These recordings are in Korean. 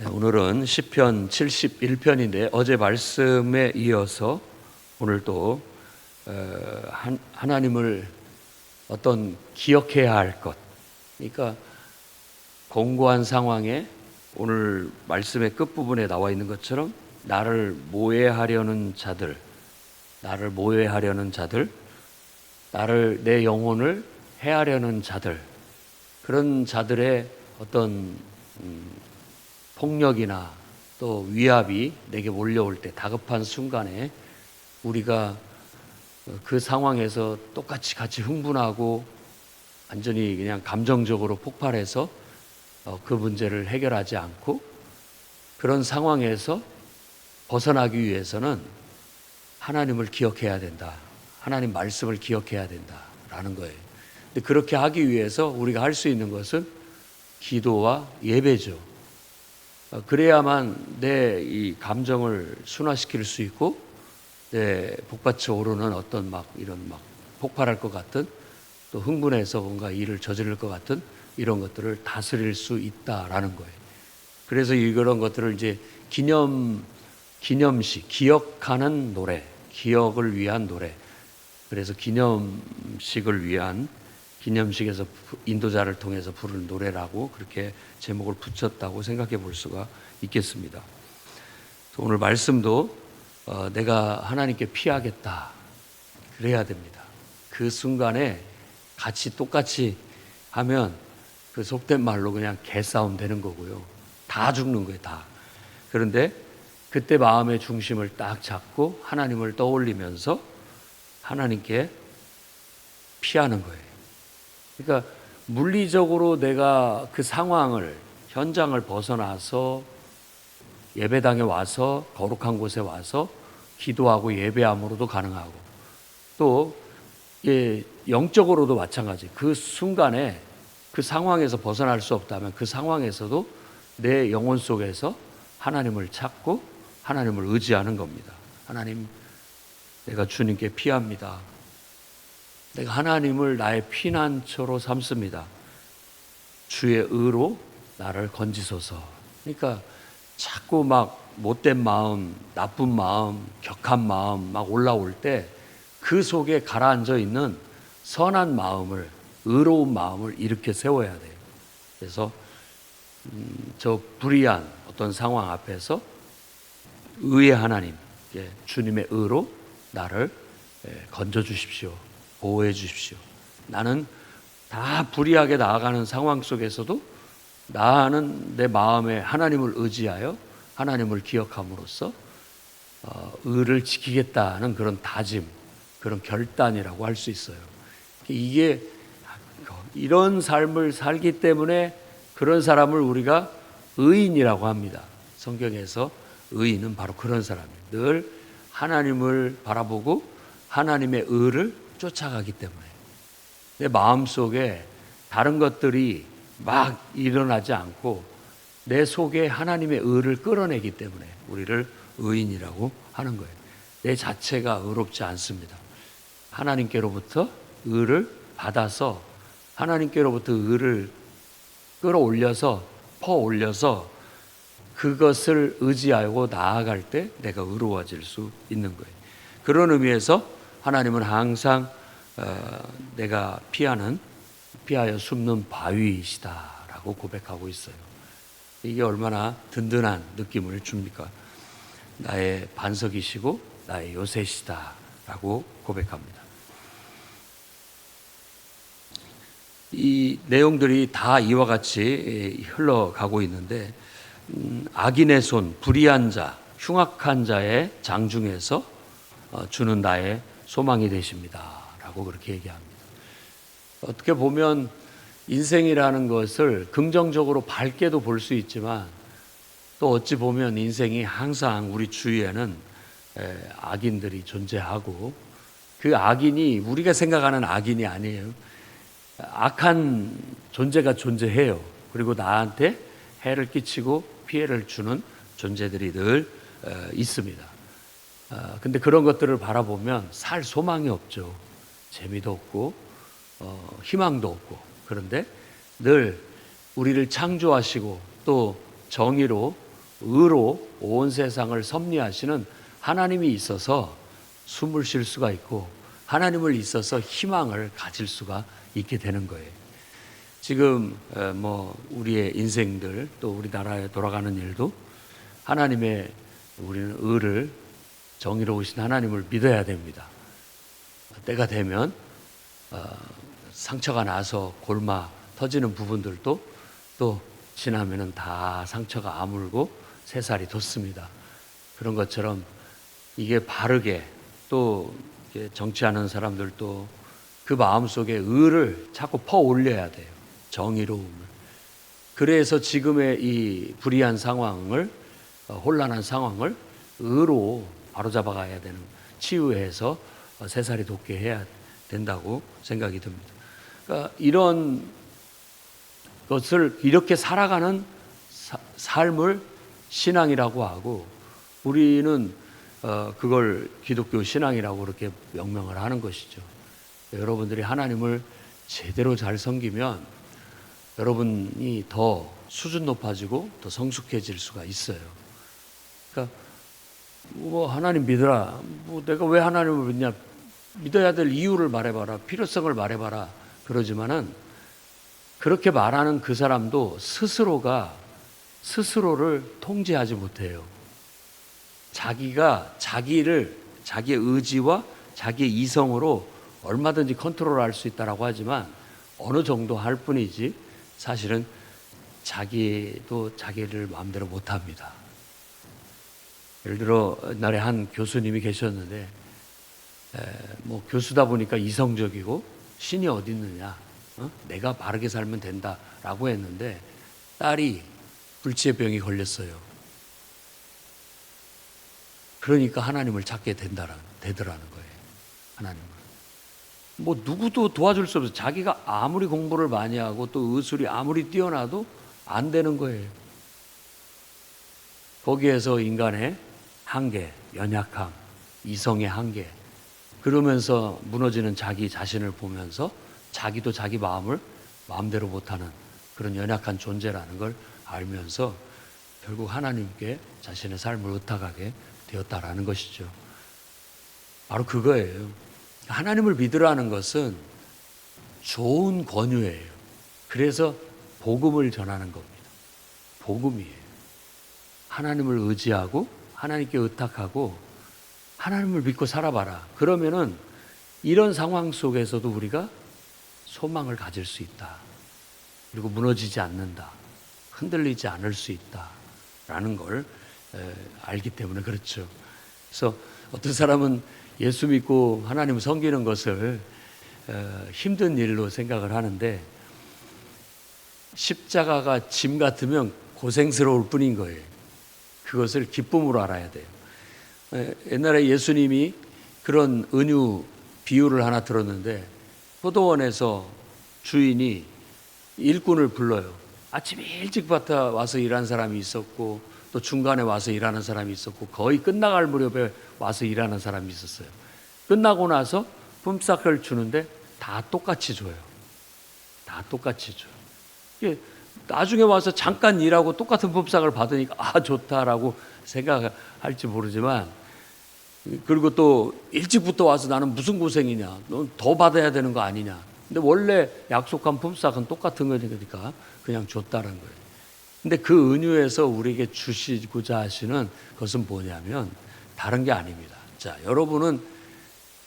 네, 오늘은 시편 71편인데 어제 말씀에 이어서 오늘 또 하나님을 어떤 기억해야 할 것, 그러니까 공고한 상황에 오늘 말씀의 끝부분에 나와 있는 것처럼 나를 모해하려는 자들, 나를 내 영혼을 해하려는 자들, 그런 자들의 어떤 폭력이나 또 위압이 내게 몰려올 때 다급한 순간에 우리가 그 상황에서 똑같이 같이 흥분하고 완전히 그냥 감정적으로 폭발해서 그 문제를 해결하지 않고 그런 상황에서 벗어나기 위해서는 하나님을 기억해야 된다. 하나님 말씀을 기억해야 된다라는 거예요. 근데 그렇게 하기 위해서 우리가 할 수 있는 것은 기도와 예배죠. 그래야만 내 이 감정을 순화시킬 수 있고 내 복받쳐 오르는 어떤 이런 폭발할 것 같은 또 흥분해서 뭔가 일을 저지를 것 같은 이런 것들을 다스릴 수 있다라는 거예요. 그래서 이런 것들을 이제 기념식, 기억하는 노래, 기억을 위한 노래. 그래서 기념식에서 인도자를 통해서 부르는 노래라고 그렇게 제목을 붙였다고 생각해 볼 수가 있겠습니다. 오늘 말씀도 내가 하나님께 피하겠다 그래야 됩니다. 그 순간에 같이 똑같이 하면 그 속된 말로 그냥 개싸움 되는 거고요. 다 죽는 거예요, 다. 그런데 그때 마음의 중심을 딱 잡고 하나님을 떠올리면서 하나님께 피하는 거예요. 그러니까 물리적으로 내가 그 상황을, 현장을 벗어나서 예배당에 와서 거룩한 곳에 와서 기도하고 예배함으로도 가능하고 또 영적으로도 마찬가지. 그 순간에 그 상황에서 벗어날 수 없다면 그 상황에서도 내 영혼 속에서 하나님을 찾고 하나님을 의지하는 겁니다. 하나님, 내가 주님께 피합니다. 내가 하나님을 나의 피난처로 삼습니다. 주의 의로 나를 건지소서. 그러니까 자꾸 못된 마음, 나쁜 마음, 격한 마음 올라올 때 그 속에 가라앉아 있는 선한 마음을, 의로운 마음을 일으켜 세워야 돼요. 그래서 저 불의한 어떤 상황 앞에서 의의 하나님, 주님의 의로 나를 건져 주십시오. 보호해 주십시오. 나는 다 불의하게 나아가는 상황 속에서도 나는 내 마음에 하나님을 의지하여 하나님을 기억함으로써 의를 지키겠다는 그런 다짐, 그런 결단이라고 할 수 있어요. 이게 이런 삶을 살기 때문에 그런 사람을 우리가 의인이라고 합니다. 성경에서 의인은 바로 그런 사람이에요. 늘 하나님을 바라보고 하나님의 의를 쫓아가기 때문에 내 마음속에 다른 것들이 일어나지 않고 내 속에 하나님의 의를 끌어내기 때문에 우리를 의인이라고 하는 거예요. 내 자체가 의롭지 않습니다. 하나님께로부터 의를 받아서 하나님께로부터 의를 끌어올려서 퍼올려서 그것을 의지하고 나아갈 때 내가 의로워질 수 있는 거예요. 그런 의미에서 하나님은 항상 내가 피하여 숨는 바위이시다라고 고백하고 있어요. 이게 얼마나 든든한 느낌을 줍니까? 나의 반석이시고 나의 요새시다라고 고백합니다. 이 내용들이 다 이와 같이 흘러가고 있는데 악인의 손, 불의한 자, 흉악한 자의 장중에서 주는 나의 소망이 되십니다 라고 그렇게 얘기합니다. 어떻게 보면 인생이라는 것을 긍정적으로 밝게도 볼 수 있지만 또 어찌 보면 인생이 항상 우리 주위에는 악인들이 존재하고 그 악인이 우리가 생각하는 악인이 아니에요. 악한 존재가 존재해요. 그리고 나한테 해를 끼치고 피해를 주는 존재들이 늘 있습니다. 근데 그런 것들을 바라보면 살 소망이 없죠. 재미도 없고 희망도 없고. 그런데 늘 우리를 창조하시고 또 정의로 의로 온 세상을 섭리하시는 하나님이 있어서 숨을 쉴 수가 있고 하나님을 있어서 희망을 가질 수가 있게 되는 거예요. 지금 우리의 인생들 또 우리나라에 돌아가는 일도 하나님의 우리는 의를 정의로우신 하나님을 믿어야 됩니다. 때가 되면 상처가 나서 골마 터지는 부분들도 또 지나면은 다 상처가 아물고 새살이 돋습니다. 그런 것처럼 이게 바르게 또 정치하는 사람들도 그 마음속에 의를 자꾸 퍼올려야 돼요. 정의로움을. 그래서 지금의 이 불의한 상황을 혼란한 상황을 의로 바로잡아 가야 되는, 치유해서 새살이 돋게 해야 된다고 생각이 듭니다. 그러니까 이런 것을 이렇게 살아가는 삶을 신앙이라고 하고 우리는 그걸 기독교 신앙이라고 그렇게 명명을 하는 것이죠. 여러분들이 하나님을 제대로 잘 섬기면 여러분이 더 수준 높아지고 더 성숙해질 수가 있어요. 그러니까 하나님 믿어라. 내가 왜 하나님을 믿냐? 믿어야 될 이유를 말해봐라. 필요성을 말해봐라. 그러지만은 그렇게 말하는 그 사람도 스스로를 통제하지 못해요. 자기가 자기의 의지와 자기의 이성으로 얼마든지 컨트롤할 수 있다라고 하지만 어느 정도 할 뿐이지 사실은 자기도 자기를 마음대로 못합니다. 예를 들어 옛날에 한 교수님이 계셨는데 교수다 보니까 이성적이고 신이 어디 있느냐, 내가 바르게 살면 된다라고 했는데 딸이 불치병이 걸렸어요. 그러니까 하나님을 찾게 되더라는 거예요. 하나님을. 누구도 도와줄 수 없어요. 자기가 아무리 공부를 많이 하고 또 의술이 아무리 뛰어나도 안 되는 거예요. 거기에서 인간의 한계, 연약함, 이성의 한계, 그러면서 무너지는 자기 자신을 보면서 자기도 자기 마음을 마음대로 못하는 그런 연약한 존재라는 걸 알면서 결국 하나님께 자신의 삶을 의탁하게 되었다라는 것이죠. 바로 그거예요. 하나님을 믿으라는 것은 좋은 권유예요. 그래서 복음을 전하는 겁니다. 복음이에요. 하나님을 의지하고 하나님께 의탁하고 하나님을 믿고 살아봐라. 그러면은 이런 상황 속에서도 우리가 소망을 가질 수 있다. 그리고 무너지지 않는다. 흔들리지 않을 수 있다라는 걸 알기 때문에 그렇죠. 그래서 어떤 사람은 예수 믿고 하나님을 섬기는 것을 힘든 일로 생각을 하는데 십자가가 짐 같으면 고생스러울 뿐인 거예요. 그것을 기쁨으로 알아야 돼요. 옛날에 예수님이 그런 은유 비유를 하나 들었는데 포도원에서 주인이 일꾼을 불러요. 아침에 일찍부터 와서 일하는 사람이 있었고 또 중간에 와서 일하는 사람이 있었고 거의 끝나갈 무렵에 와서 일하는 사람이 있었어요. 끝나고 나서 품삯을 주는데 다 똑같이 줘요. 다 똑같이 줘요. 이게 나중에 와서 잠깐 일하고 똑같은 품삯을 받으니까 좋다라고 생각할지 모르지만, 그리고 또 일찍부터 와서 나는 무슨 고생이냐, 넌 더 받아야 되는 거 아니냐. 근데 원래 약속한 품삯은 똑같은 거니까 그냥 줬다는 거예요. 근데 그 은유에서 우리에게 주시고자 하시는 것은 뭐냐면 다른 게 아닙니다. 자, 여러분은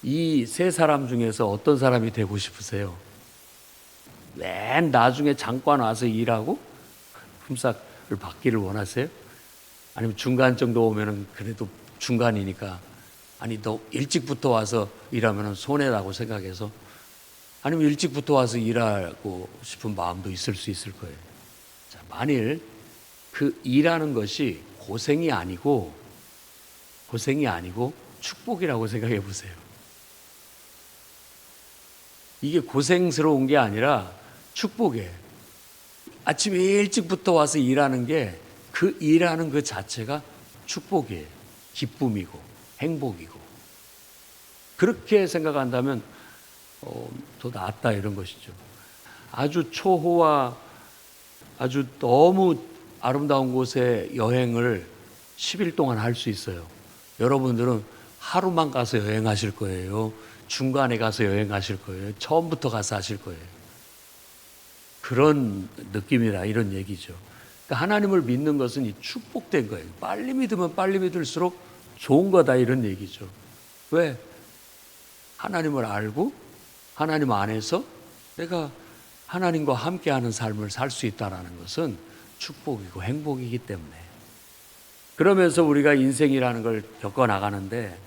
이 세 사람 중에서 어떤 사람이 되고 싶으세요? 맨 나중에 잠깐 와서 일하고 품삯을 받기를 원하세요? 아니면 중간 정도 오면은 그래도 중간이니까, 아니 너 일찍부터 와서 일하면은 손해라고 생각해서, 아니면 일찍부터 와서 일하고 싶은 마음도 있을 수 있을 거예요. 자, 만일 그 일하는 것이 고생이 아니고 축복이라고 생각해 보세요. 이게 고생스러운 게 아니라 축복이에요. 아침에 일찍부터 와서 일하는 게, 그 일하는 그 자체가 축복이에요. 기쁨이고 행복이고. 그렇게 생각한다면 더 낫다 이런 것이죠. 아주 초호화, 아주 너무 아름다운 곳에 여행을 10일 동안 할 수 있어요. 여러분들은 하루만 가서 여행하실 거예요? 중간에 가서 여행하실 거예요? 처음부터 가서 하실 거예요? 그런 느낌이라 이런 얘기죠. 그러니까 하나님을 믿는 것은 이 축복된 거예요. 빨리 믿으면 빨리 믿을수록 좋은 거다 이런 얘기죠. 왜? 하나님을 알고 하나님 안에서 내가 하나님과 함께하는 삶을 살 수 있다는 것은 축복이고 행복이기 때문에. 그러면서 우리가 인생이라는 걸 겪어나가는데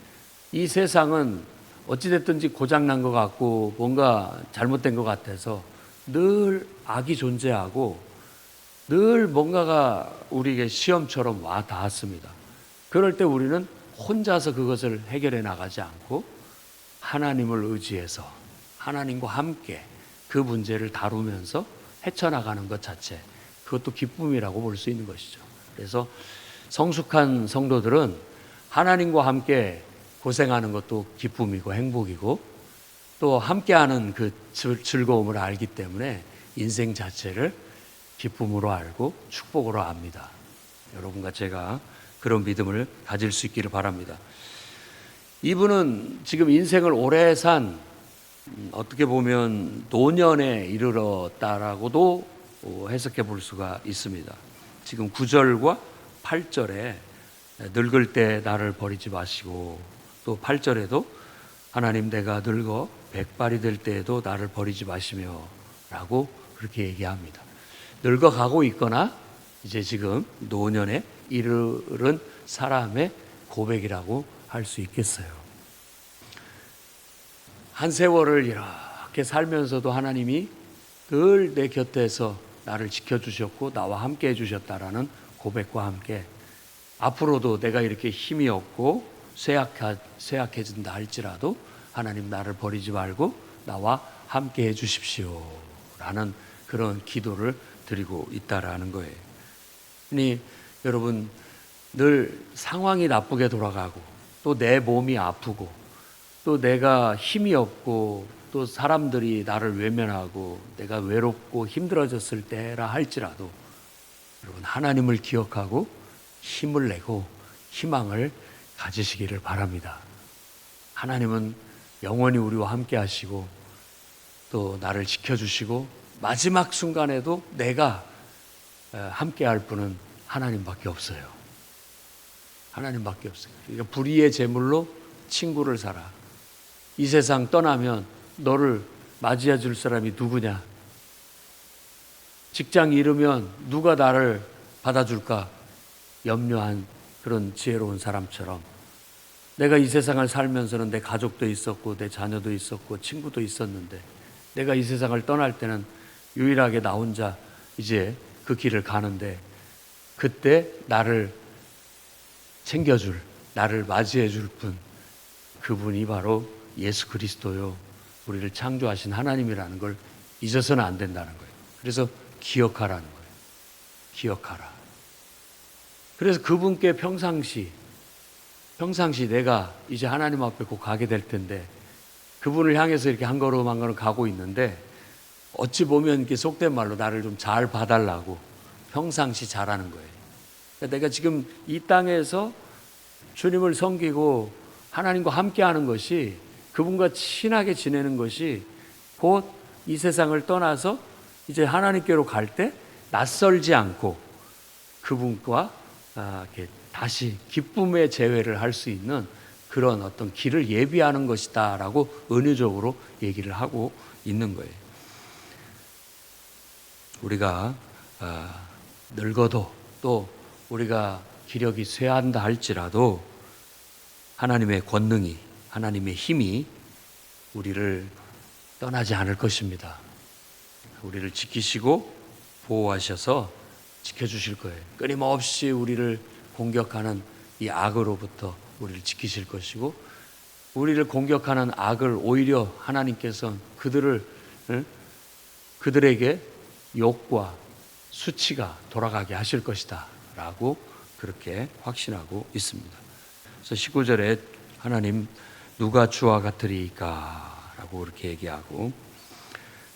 이 세상은 어찌됐든지 고장난 것 같고 뭔가 잘못된 것 같아서 늘 악이 존재하고 늘 뭔가가 우리에게 시험처럼 와 닿았습니다. 그럴 때 우리는 혼자서 그것을 해결해 나가지 않고 하나님을 의지해서 하나님과 함께 그 문제를 다루면서 헤쳐나가는 것 자체, 그것도 기쁨이라고 볼 수 있는 것이죠. 그래서 성숙한 성도들은 하나님과 함께 고생하는 것도 기쁨이고 행복이고 또 함께하는 그 즐거움을 알기 때문에 인생 자체를 기쁨으로 알고 축복으로 압니다. 여러분과 제가 그런 믿음을 가질 수 있기를 바랍니다. 이분은 지금 인생을 오래 산 어떻게 보면 노년에 이르렀다라고도 해석해 볼 수가 있습니다. 지금 9절과 8절에 늙을 때 나를 버리지 마시고 또 8절에도 하나님 내가 늙어 백발이 될 때에도 나를 버리지 마시며 라고 그렇게 얘기합니다. 늙어가고 있거나 이제 지금 노년에 이르른 사람의 고백이라고 할 수 있겠어요. 한 세월을 이렇게 살면서도 하나님이 늘 내 곁에서 나를 지켜주셨고 나와 함께 해주셨다라는 고백과 함께 앞으로도 내가 이렇게 힘이 없고 쇠약해진다 할지라도 하나님 나를 버리지 말고 나와 함께 해주십시오 라는 그런 기도를 드리고 있다라는 거예요. 아니 여러분 늘 상황이 나쁘게 돌아가고 또 내 몸이 아프고 또 내가 힘이 없고 또 사람들이 나를 외면하고 내가 외롭고 힘들어졌을 때라 할지라도 여러분 하나님을 기억하고 힘을 내고 희망을 가지시기를 바랍니다. 하나님은 영원히 우리와 함께 하시고 또 나를 지켜주시고 마지막 순간에도 내가 함께 할 분은 하나님밖에 없어요. 하나님밖에 없어요. 그러니까 불의의 제물로 친구를 사라. 이 세상 떠나면 너를 맞이해 줄 사람이 누구냐? 직장 잃으면 누가 나를 받아줄까? 염려한 그런 지혜로운 사람처럼 내가 이 세상을 살면서는 내 가족도 있었고 내 자녀도 있었고 친구도 있었는데 내가 이 세상을 떠날 때는 유일하게 나 혼자 이제 그 길을 가는데 그때 나를 챙겨줄, 나를 맞이해 줄 분, 그분이 바로 예수 그리스도요. 우리를 창조하신 하나님이라는 걸 잊어서는 안 된다는 거예요. 그래서 기억하라는 거예요. 기억하라. 그래서 그분께 평상시 내가 이제 하나님 앞에 곧 가게 될 텐데 그분을 향해서 이렇게 한 걸음 한 걸음 가고 있는데 어찌 보면 이렇게 속된 말로 나를 좀 잘 봐달라고 평상시 잘하는 거예요. 그러니까 내가 지금 이 땅에서 주님을 섬기고 하나님과 함께하는 것이 그분과 친하게 지내는 것이 곧 이 세상을 떠나서 이제 하나님께로 갈 때 낯설지 않고 그분과 이렇게 다시 기쁨의 재회를 할 수 있는 그런 어떤 길을 예비하는 것이다라고 은유적으로 얘기를 하고 있는 거예요. 우리가 늙어도 또 우리가 기력이 쇠한다 할지라도 하나님의 권능이 하나님의 힘이 우리를 떠나지 않을 것입니다. 우리를 지키시고 보호하셔서 지켜주실 거예요. 끊임없이 우리를 공격하는 이 악으로부터 우리를 지키실 것이고 우리를 공격하는 악을 오히려 하나님께서 그들에게 욕과 수치가 돌아가게 하실 것이다 라고 그렇게 확신하고 있습니다. 그래서 19절에 하나님 누가 주와 같으리까 라고 그렇게 얘기하고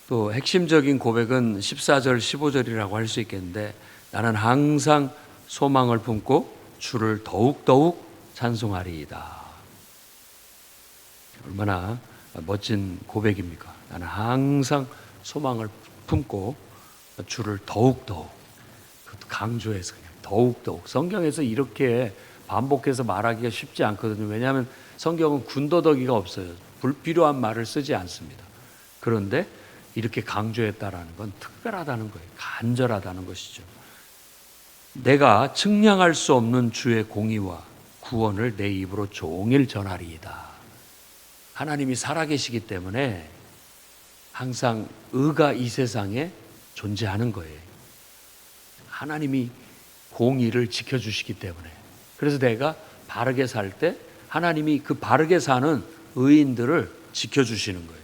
또 핵심적인 고백은 14절 15절이라고 할 수 있겠는데 나는 항상 소망을 품고 주를 더욱더욱 찬송하리이다. 얼마나 멋진 고백입니까? 나는 항상 소망을 품고 주를 더욱더욱, 강조해서 그냥 더욱더욱. 성경에서 이렇게 반복해서 말하기가 쉽지 않거든요. 왜냐하면 성경은 군더더기가 없어요. 불필요한 말을 쓰지 않습니다. 그런데 이렇게 강조했다라는 건 특별하다는 거예요. 간절하다는 것이죠. 내가 측량할 수 없는 주의 공의와 구원을 내 입으로 종일 전하리이다. 하나님이 살아계시기 때문에 항상 의가 이 세상에 존재하는 거예요. 하나님이 공의를 지켜주시기 때문에. 그래서 내가 바르게 살 때 하나님이 그 바르게 사는 의인들을 지켜주시는 거예요.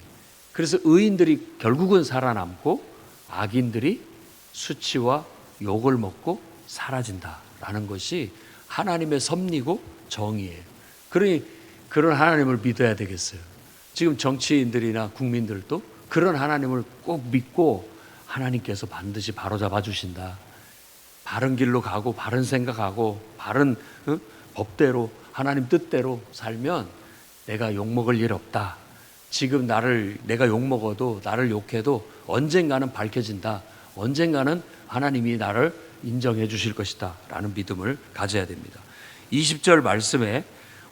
그래서 의인들이 결국은 살아남고 악인들이 수치와 욕을 먹고 사라진다라는 것이 하나님의 섭리고 정의예요. 그러니 그런 하나님을 믿어야 되겠어요. 지금 정치인들이나 국민들도 그런 하나님을 꼭 믿고 하나님께서 반드시 바로잡아 주신다. 바른 길로 가고 바른 생각하고 바른 법대로 하나님 뜻대로 살면 내가 욕먹을 일 없다. 지금 내가 욕먹어도 나를 욕해도 언젠가는 밝혀진다. 언젠가는 하나님이 나를 인정해 주실 것이다 라는 믿음을 가져야 됩니다. 20절 말씀에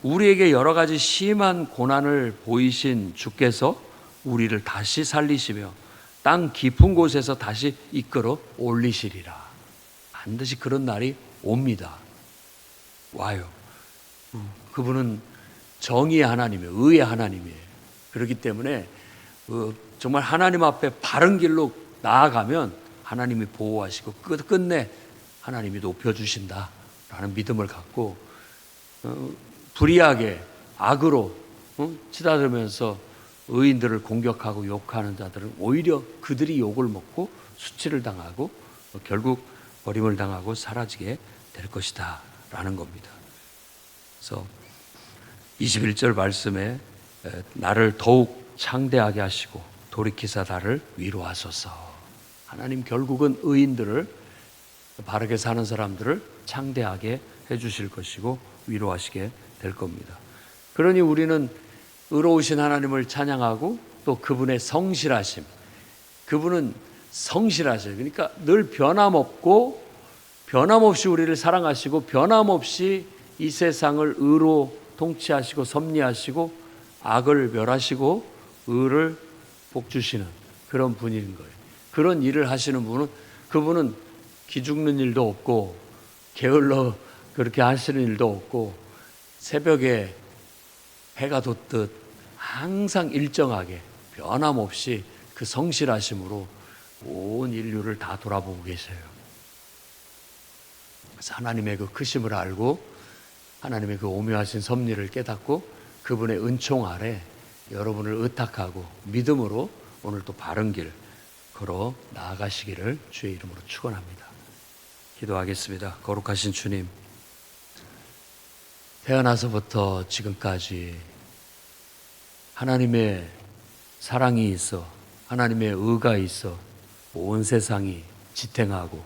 우리에게 여러 가지 심한 고난을 보이신 주께서 우리를 다시 살리시며 땅 깊은 곳에서 다시 이끌어 올리시리라. 반드시 그런 날이 옵니다. 와요. 그분은 정의의 하나님이에요. 의의 하나님이에요. 그렇기 때문에 정말 하나님 앞에 바른 길로 나아가면 하나님이 보호하시고 끝내 하나님이 높여주신다라는 믿음을 갖고 불의하게 악으로 치닫으면서 의인들을 공격하고 욕하는 자들은 오히려 그들이 욕을 먹고 수치를 당하고 결국 버림을 당하고 사라지게 될 것이다 라는 겁니다. 그래서 21절 말씀에 나를 더욱 창대하게 하시고 돌이키사 나를 위로하소서. 하나님 결국은 의인들을 바르게 사는 사람들을 창대하게 해주실 것이고 위로하시게 될 겁니다. 그러니 우리는 의로우신 하나님을 찬양하고 또 그분의 성실하심, 그분은 성실하셔요. 그러니까 늘 변함없이 우리를 사랑하시고 변함없이 이 세상을 의로 통치하시고 섭리하시고 악을 멸하시고 의를 복주시는 그런 분인 거예요. 그런 일을 하시는 분은 그분은 기죽는 일도 없고 게을러 그렇게 하시는 일도 없고 새벽에 해가 돋듯 항상 일정하게 변함없이 그 성실하심으로 온 인류를 다 돌아보고 계세요. 그래서 하나님의 그 크심을 알고 하나님의 그 오묘하신 섭리를 깨닫고 그분의 은총 아래 여러분을 의탁하고 믿음으로 오늘 또 바른 길 걸어 나아가시기를 주의 이름으로 축원합니다. 기도하겠습니다. 거룩하신 주님, 태어나서부터 지금까지 하나님의 사랑이 있어 하나님의 의가 있어 온 세상이 지탱하고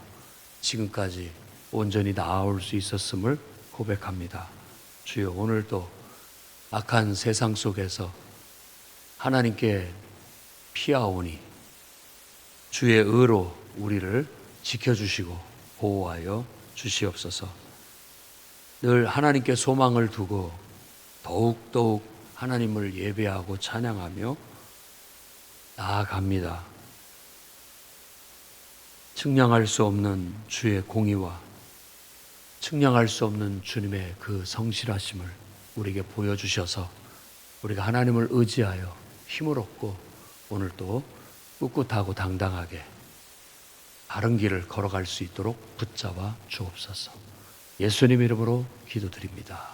지금까지 온전히 나아올 수 있었음을 고백합니다. 주여, 오늘도 악한 세상 속에서 하나님께 피하오니 주의 의로 우리를 지켜주시고 보호하여 주시옵소서. 늘 하나님께 소망을 두고 더욱더욱 하나님을 예배하고 찬양하며 나아갑니다. 측량할 수 없는 주의 공의와 측량할 수 없는 주님의 그 성실하심을 우리에게 보여주셔서 우리가 하나님을 의지하여 힘을 얻고 오늘도 꿋꿋하고 당당하게 바른 길을 걸어갈 수 있도록 붙잡아 주옵소서. 예수님 이름으로 기도드립니다.